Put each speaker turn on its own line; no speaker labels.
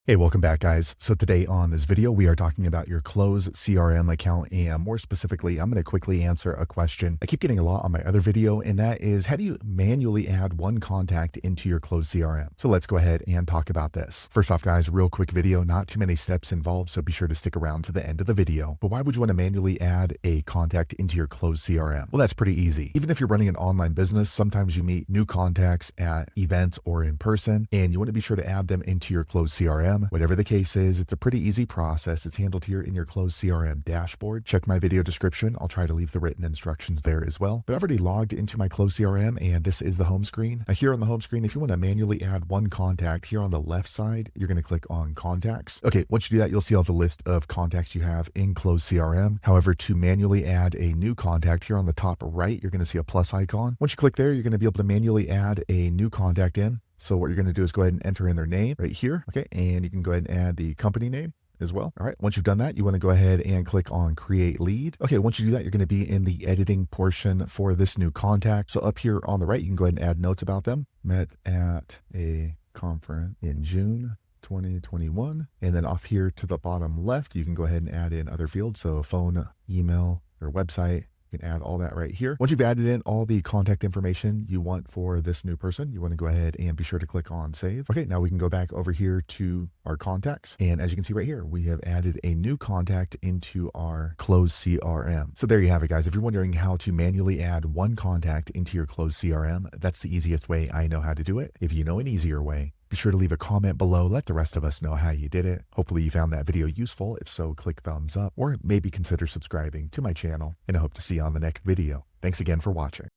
Hey, welcome back, guys. So today on this video, we are talking about your Close CRM account, and more specifically, I'm going to quickly answer a question I keep getting a lot on my other video, and that is, how do you manually add one contact into your Close CRM? So let's go ahead and talk about this. First off, guys, real quick video, not too many steps involved, so be sure to stick around to the end of the video. But why would you want to manually add a contact into your Close CRM? Well, that's pretty easy. Even if you're running an online business, sometimes you meet new contacts at events or in person, and you want to be sure to add them into your Close CRM. Whatever the case is, it's a pretty easy process. It's handled here in your Close CRM dashboard. Check my video description. I'll try to leave the written instructions there as well. But I've already logged into my Close CRM, and this is the home screen. Now here on the home screen, if you want to manually add one contact, here on the left side, you're going to click on Contacts. Okay, once you do that, you'll see all the list of contacts you have in Close CRM. However, to manually add a new contact, here on the top right, you're going to see a plus icon. Once you click there, you're going to be able to manually add a new contact in. So what you're going to do is go ahead and enter in their name right here. Okay. And you can go ahead and add the company name as well. All right. Once you've done that, you want to go ahead and click on create lead. Okay. Once you do that, you're going to be in the editing portion for this new contact. So up here on the right, you can go ahead and add notes about them. Met at a conference in June 2021. And then off here to the bottom left, you can go ahead and add in other fields. So phone, email, or website. You can add all that right here. Once you've added in all the contact information you want for this new person, you want to go ahead and be sure to click on save. Okay, now we can go back over here to our contacts. And as you can see right here, we have added a new contact into our Close CRM. So there you have it, guys. If you're wondering how to manually add one contact into your Close CRM, that's the easiest way I know how to do it. If you know an easier way, be sure to leave a comment below. Let the rest of us know how you did it. Hopefully you found that video useful. If so, click thumbs up or maybe consider subscribing to my channel, and I hope to see you on the next video. Thanks again for watching.